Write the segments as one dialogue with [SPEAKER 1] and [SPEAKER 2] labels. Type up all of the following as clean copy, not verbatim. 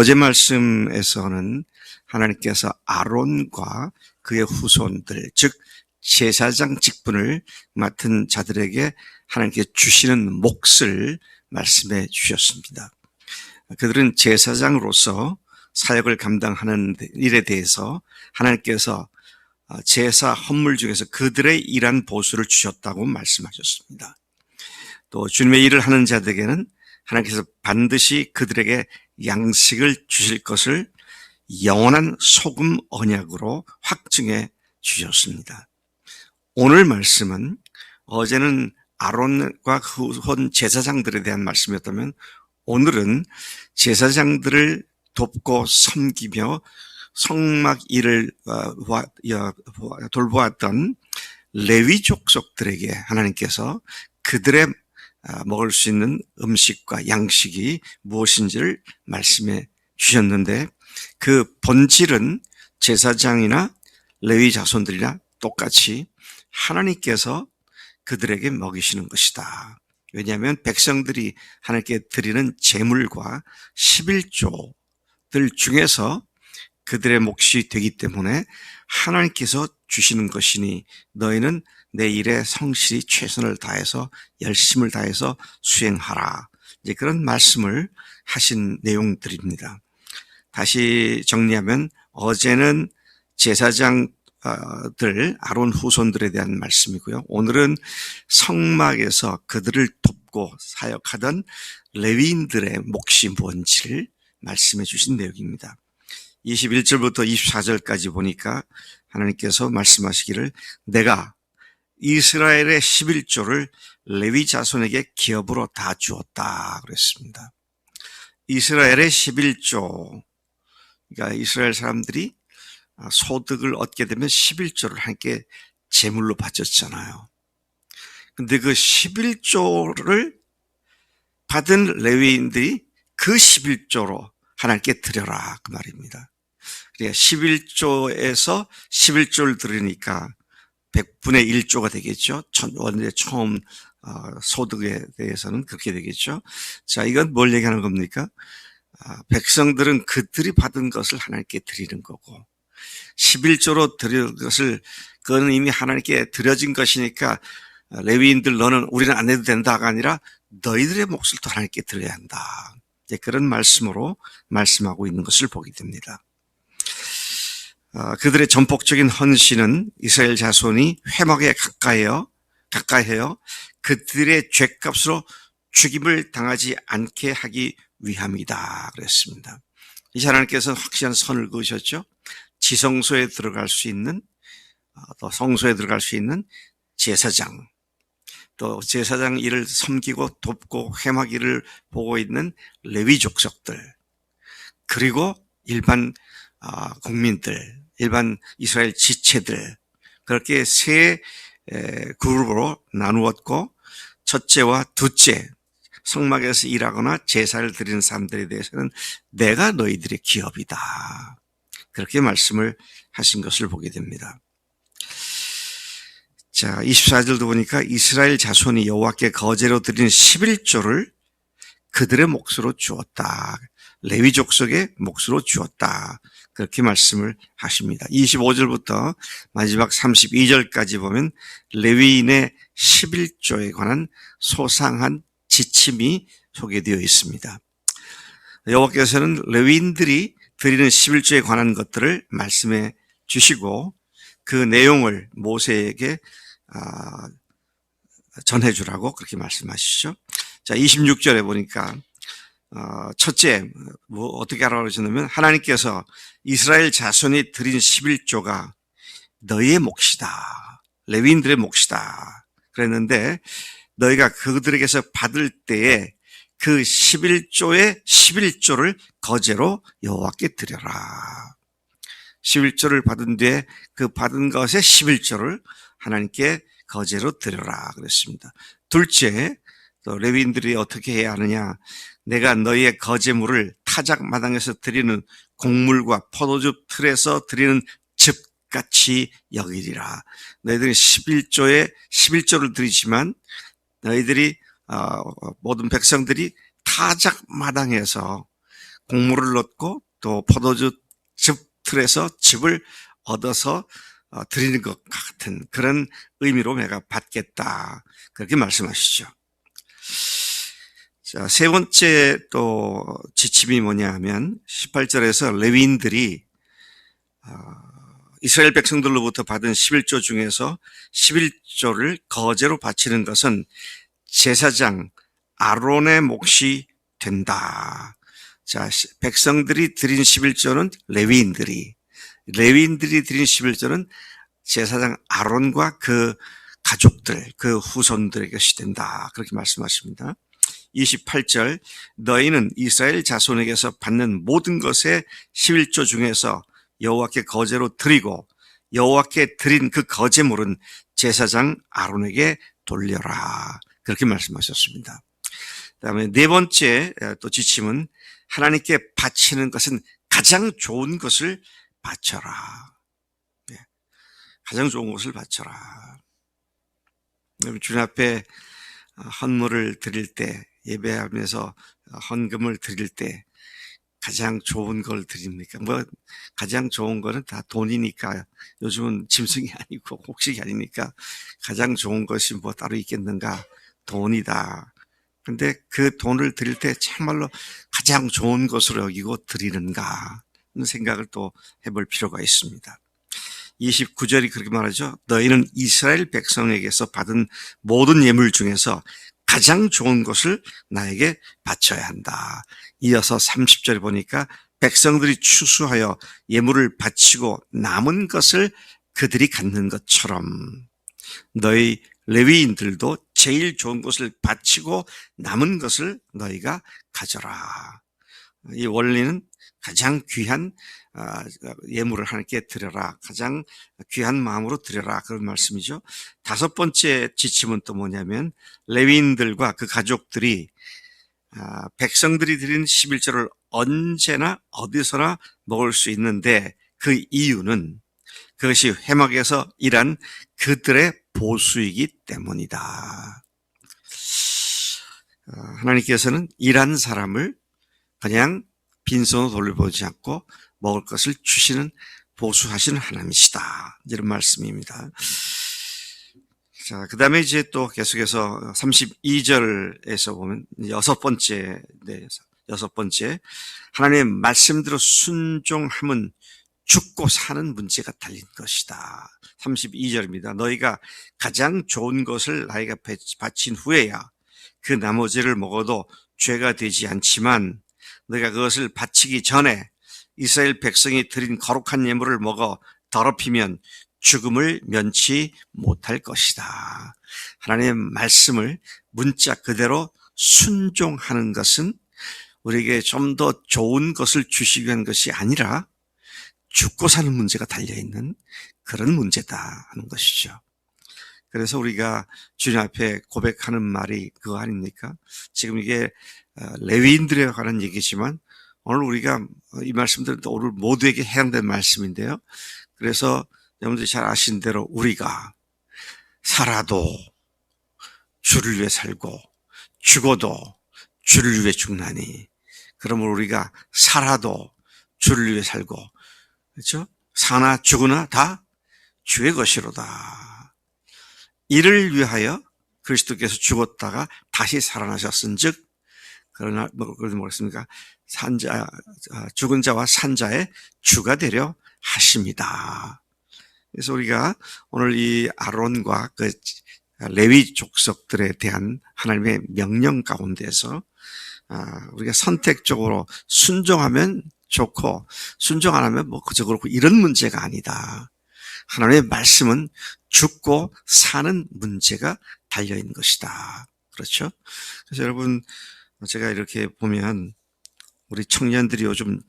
[SPEAKER 1] 어제 말씀에서는 하나님께서 아론과 그의 후손들, 즉 제사장 직분을 맡은 자들에게 하나님께 주시는 몫을 말씀해 주셨습니다. 그들은 제사장으로서 사역을 감당하는 일에 대해서 하나님께서 제사 헌물 중에서 그들의 일한 보수를 주셨다고 말씀하셨습니다. 또 주님의 일을 하는 자들에게는 하나님께서 반드시 그들에게 양식을 주실 것을 영원한 소금 언약으로 확증해 주셨습니다. 오늘 말씀은 어제는 아론과 그 후손 제사장들에 대한 말씀이었다면 오늘은 제사장들을 돕고 섬기며 성막 일을 돌보았던 레위 족속들에게 하나님께서 그들의 먹을 수 있는 음식과 양식이 무엇인지를 말씀해 주셨는데 그 본질은 제사장이나 레위 자손들이나 똑같이 하나님께서 그들에게 먹이시는 것이다. 왜냐하면 백성들이 하나님께 드리는 제물과 11조들 중에서 그들의 몫이 되기 때문에 하나님께서 주시는 것이니 너희는 내 일에 성실히 최선을 다해서 열심을 다해서 수행하라. 이제 그런 말씀을 하신 내용들입니다. 다시 정리하면 어제는 제사장들 아론 후손들에 대한 말씀이고요. 오늘은 성막에서 그들을 돕고 사역하던 레위인들의 몫이 뭔지를 말씀해 주신 내용입니다. 21절부터 24절까지 보니까 하나님께서 말씀하시기를 내가 이스라엘의 11조를 레위 자손에게 기업으로 다 주었다 그랬습니다. 이스라엘의 11조, 그러니까 이스라엘 사람들이 소득을 얻게 되면 11조를 함께 제물로 바쳤잖아요. 근데 그 11조를 받은 레위인들이 그 11조로 하나님께 드려라 그 말입니다. 그러니까 11조에서 11조를 드리니까 100분의 1조가 되겠죠. 원래 처음 소득에 대해서는 그렇게 되겠죠. 자, 이건 뭘 얘기하는 겁니까? 백성들은 그들이 받은 것을 하나님께 드리는 거고 11조로 드릴 것을 그거는 이미 하나님께 드려진 것이니까 레위인들 너는 우리는 안 해도 된다가 아니라 너희들의 몫을 또 하나님께 드려야 한다. 그런 말씀으로 말씀하고 있는 것을 보게 됩니다. 그들의 전폭적인 헌신은 이스라엘 자손이 회막에 가까이하여 그들의 죄값으로 죽임을 당하지 않게 하기 위함이다 그랬습니다. 이제 하나님께서는 확실한 선을 그으셨죠. 지성소에 들어갈 수 있는 또 성소에 들어갈 수 있는 제사장, 또 제사장 일을 섬기고 돕고 회막 일을 보고 있는 레위 족속들, 그리고 일반 국민들, 일반 이스라엘 지체들, 그렇게 세 그룹으로 나누었고 첫째와 둘째 성막에서 일하거나 제사를 드리는 사람들에 대해서는 내가 너희들의 기업이다. 그렇게 말씀을 하신 것을 보게 됩니다. 자, 24절도 보니까 이스라엘 자손이 여호와께 거제로 드리는 11조를 그들의 몫으로 주었다. 레위 족속의 몫으로 주었다. 그렇게 말씀을 하십니다. 25절부터 마지막 32절까지 보면 레위인의 11조에 관한 소상한 지침이 소개되어 있습니다. 여호와께서는 레위인들이 드리는 11조에 관한 것들을 말씀해 주시고 그 내용을 모세에게 전해주라고 그렇게 말씀하시죠. 자, 26절에 보니까 첫째 어떻게 하라고 하셨냐면 하나님께서 이스라엘 자손이 드린 11조가 너희의 몫이다. 레위인들의 몫이다. 그랬는데 너희가 그들에게서 받을 때에 그 11조의 11조를 거제로 여호와께 드려라. 11조를 받은 뒤에 그 받은 것의 11조를 하나님께 거제로 드려라 그랬습니다. 둘째, 또 레위인들이 어떻게 해야 하느냐. 내가 너희의 거제물을 타작마당에서 드리는 곡물과 포도주 틀에서 드리는 즙같이 여기리라. 너희들이 11조에 11조를 드리지만 너희들이 모든 백성들이 타작마당에서 곡물을 얻고 또 포도주 즙 틀에서 즙을 얻어서 드리는 것 같은 그런 의미로 내가 받겠다. 그렇게 말씀하시죠. 자, 세 번째 또 지침이 뭐냐 하면 18절에서 레위인들이 이스라엘 백성들로부터 받은 11조 중에서 11조를 거제로 바치는 것은 제사장 아론의 몫이 된다. 자, 백성들이 드린 11조는 레위인들이 드린 11조는 제사장 아론과 그 가족들, 그 후손들의 것이 된다. 그렇게 말씀하십니다. 28절, 너희는 이스라엘 자손에게서 받는 모든 것의 11조 중에서 여호와께 거제로 드리고 여호와께 드린 그 거제물은 제사장 아론에게 돌려라. 그렇게 말씀하셨습니다. 그다음에 네 번째 또 지침은 하나님께 바치는 것은 가장 좋은 것을 바쳐라. 가장 좋은 것을 바쳐라. 주님 앞에 헌물을 드릴 때, 예배하면서 헌금을 드릴 때 가장 좋은 걸 드립니까? 가장 좋은 거는 다 돈이니까, 요즘은 짐승이 아니고 곡식이 아니니까 가장 좋은 것이 뭐 따로 있겠는가? 돈이다. 근데 그 돈을 드릴 때 참말로 가장 좋은 것으로 여기고 드리는가 하는 생각을 또 해볼 필요가 있습니다. 29절이 그렇게 말하죠. 너희는 이스라엘 백성에게서 받은 모든 예물 중에서 가장 좋은 것을 나에게 바쳐야 한다. 이어서 30절에 보니까 백성들이 추수하여 예물을 바치고 남은 것을 그들이 갖는 것처럼 너희 레위인들도 제일 좋은 것을 바치고 남은 것을 너희가 가져라. 이 원리는 가장 귀한 예물을 하나님께 드려라. 가장 귀한 마음으로 드려라. 그런 말씀이죠. 다섯 번째 지침은 또 뭐냐면 레위인들과 그 가족들이 백성들이 드린 11조를 언제나 어디서나 먹을 수 있는데 그 이유는 그것이 회막에서 일한 그들의 보수이기 때문이다. 하나님께서는 일한 사람을 그냥 빈손으로 돌려보지 않고 먹을 것을 주시는 보수하시는 하나님이시다. 이런 말씀입니다. 자, 그 다음에 이제 또 계속해서 32절에서 보면 여섯 번째, 하나님의 말씀대로 순종함은 죽고 사는 문제가 달린 것이다. 32절입니다. 너희가 가장 좋은 것을 나에게 바친 후에야 그 나머지를 먹어도 죄가 되지 않지만 너희가 그것을 바치기 전에 이스라엘 백성이 드린 거룩한 예물을 먹어 더럽히면 죽음을 면치 못할 것이다. 하나님의 말씀을 문자 그대로 순종하는 것은 우리에게 좀 더 좋은 것을 주시기 위한 것이 아니라 죽고 사는 문제가 달려있는 그런 문제다 하는 것이죠. 그래서 우리가 주님 앞에 고백하는 말이 그거 아닙니까? 지금 이게 레위인들에 관한 얘기지만 오늘 우리가 이 말씀들은 또 오늘 모두에게 해당된 말씀인데요. 그래서 여러분들이 잘 아시는 대로 우리가 살아도 주를 위해 살고 죽어도 주를 위해 죽나니, 그러므로 우리가 살아도 주를 위해 살고, 그렇죠? 사나 죽으나 다 주의 것이로다. 이를 위하여 그리스도께서 죽었다가 다시 살아나셨은즉, 그러나 그러지 뭐겠습니까? 죽은 자와 산 자의 주가 되려 하십니다. 그래서 우리가 오늘 이 아론과 그 레위 족속들에 대한 하나님의 명령 가운데서 우리가 선택적으로 순종하면 좋고 순종 안 하면 뭐 그저 그렇고 이런 문제가 아니다. 하나님의 말씀은 죽고 사는 문제가 달려있는 것이다. 그렇죠? 그래서 여러분, 제가 이렇게 보면 우리 청년들이 요즘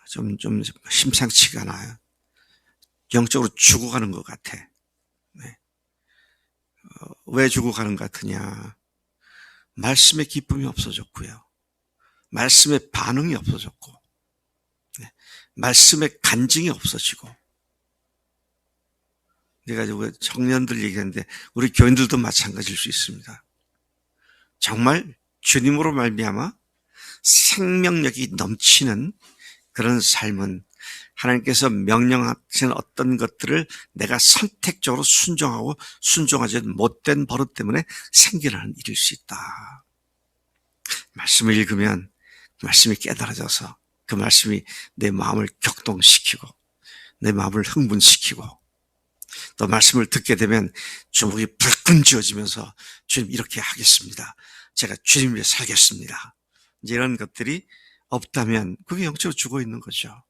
[SPEAKER 1] 좀 심상치가 않아요. 영적으로 죽어가는 것 같아. 네. 왜 죽어가는 것 같으냐? 말씀의 기쁨이 없어졌고요. 말씀의 반응이 없어졌고, 네. 말씀의 간증이 없어지고. 내가 청년들 얘기하는데 우리 교인들도 마찬가지일 수 있습니다. 정말 주님으로 말미암아 생명력이 넘치는 그런 삶은 하나님께서 명령하신 어떤 것들을 내가 선택적으로 순종하고 순종하지 못된 버릇 때문에 생겨나는 일일 수 있다. 말씀을 읽으면 말씀이 깨달아져서 그 말씀이 내 마음을 격동시키고 내 마음을 흥분시키고 또 말씀을 듣게 되면 주먹이 불끈 쥐어지면서 주님 이렇게 하겠습니다. 제가 주님 위해 살겠습니다. 이제 이런 것들이 없다면 그게 영적으로 죽어 있는 거죠.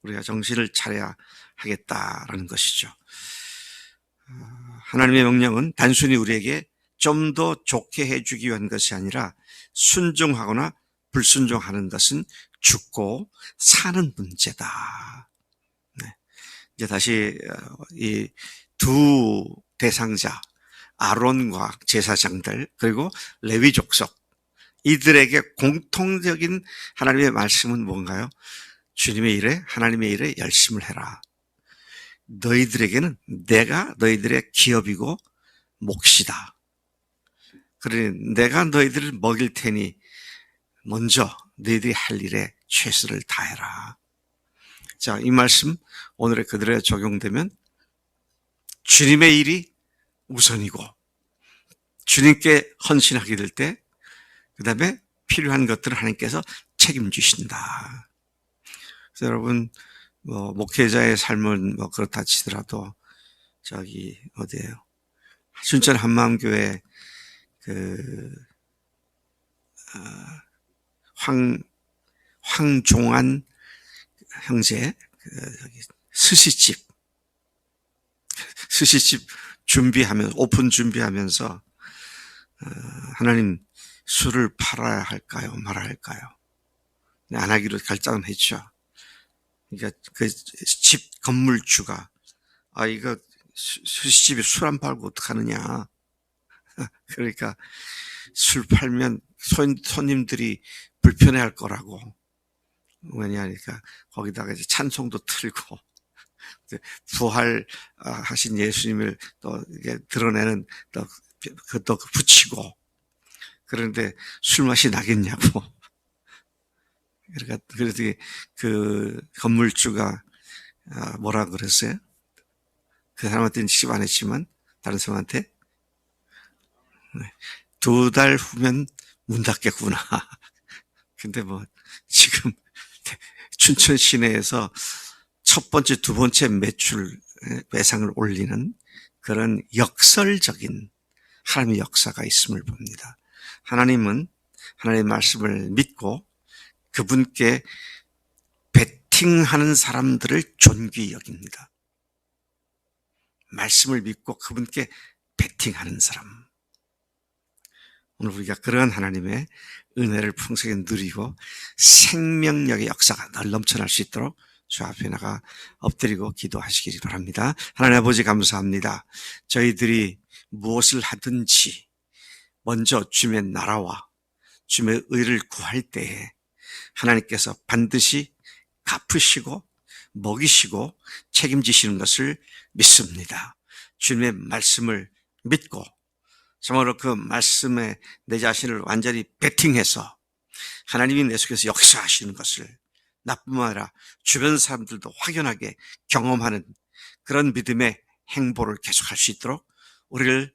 [SPEAKER 1] 우리가 정신을 차려야 하겠다라는 것이죠. 하나님의 명령은 단순히 우리에게 좀 더 좋게 해주기 위한 것이 아니라 순종하거나 불순종하는 것은 죽고 사는 문제다. 네. 이제 다시 이 두 대상자 아론과 제사장들 그리고 레위 족속 이들에게 공통적인 하나님의 말씀은 뭔가요? 주님의 일에 하나님의 일에 열심을 해라. 너희들에게는 내가 너희들의 기업이고 몫이다. 그러니 내가 너희들을 먹일 테니 먼저 너희들이 할 일에 최선을 다해라. 자, 이 말씀 오늘의 그들에 적용되면 주님의 일이 우선이고 주님께 헌신하게 될 때 그 다음에 필요한 것들을 하나님께서 책임지신다. 그래서 여러분 목회자의 삶은 그렇다 치더라도 어디예요? 춘천 한마음교회 황종안 형제 스시집 준비하면서 오픈 준비하면서 하나님 술을 팔아야 할까요? 말아야 할까요? 안 하기로 결정을 했죠. 그러니까 그 집 건물주가 이거 스시집에 술 안 팔고 어떡하느냐. 그러니까 술 팔면 손님들이 불편해할 거라고. 왜냐하니까 거기다가 이제 찬송도 틀고 부활하신 예수님을 또 이게 드러내는 또 붙이고 그런데 술 맛이 나겠냐고. 그러니까 그래서 그 건물주가 뭐라 그랬어요? 그 사람한테는 직접 안 했지만 다른 사람한테 2달 후면 문 닫겠구나. 근데 지금 춘천 시내에서 첫 번째, 두 번째 매상을 올리는 그런 역설적인 하나님의 역사가 있음을 봅니다. 하나님은 하나님의 말씀을 믿고 그분께 베팅하는 사람들을 존귀히 여깁니다. 말씀을 믿고 그분께 베팅하는 사람. 오늘 우리가 그러한 하나님의 은혜를 풍성히 누리고 생명력의 역사가 늘 넘쳐날 수 있도록 주 앞에 나가 엎드리고 기도하시기를 바랍니다. 하나님 아버지 감사합니다. 저희들이 무엇을 하든지 먼저 주님의 나라와 주님의 의를 구할 때에 하나님께서 반드시 갚으시고 먹이시고 책임지시는 것을 믿습니다. 주님의 말씀을 믿고 정말로 그 말씀에 내 자신을 완전히 베팅해서 하나님이 내 속에서 역사하시는 것을 나뿐만 아니라 주변 사람들도 확연하게 경험하는 그런 믿음의 행보를 계속할 수 있도록 우리를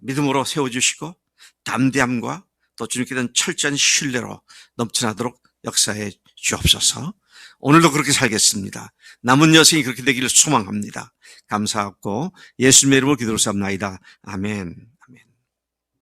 [SPEAKER 1] 믿음으로 세워주시고 담대함과 또 주님께 대한 철저한 신뢰로 넘쳐나도록 역사해 주옵소서. 오늘도 그렇게 살겠습니다. 남은 여생이 그렇게 되기를 소망합니다. 감사하고 예수님의 이름으로 기도를 삼나이다. 아멘.